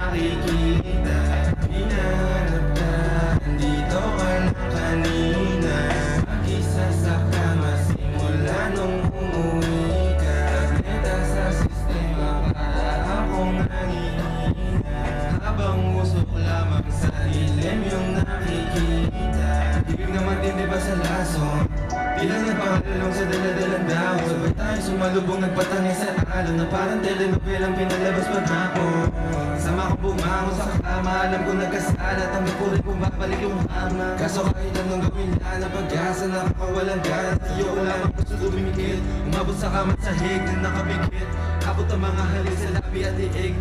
nakikita. Hinahanap ka, andito ka na kanina. Mag-isa sa kama simula nung umuwi ka. Tableta sa sistema para akong nangihina. Habang usok lamang sa dilim yung nakikita. Ibig na matindi ba sa laso? Ilang nagpakalulong sa daladalang dahon. Sabay tayo sumalubong nagpatangay sa alon. Na parang telenovelang pinalabas maghapon. Sama ko bumangon sa kama. Alam ko nagkasala. Tanggap ko rin kung babalik yung hama. Kaso kahit anong gawin lahat ng pag-asa. Nakakawalang gana. Tiyo ko lamang gusto dumimikit. Umabot sa kamat sa hig na nakabigit. Abot ang mga halik sa labi at iig.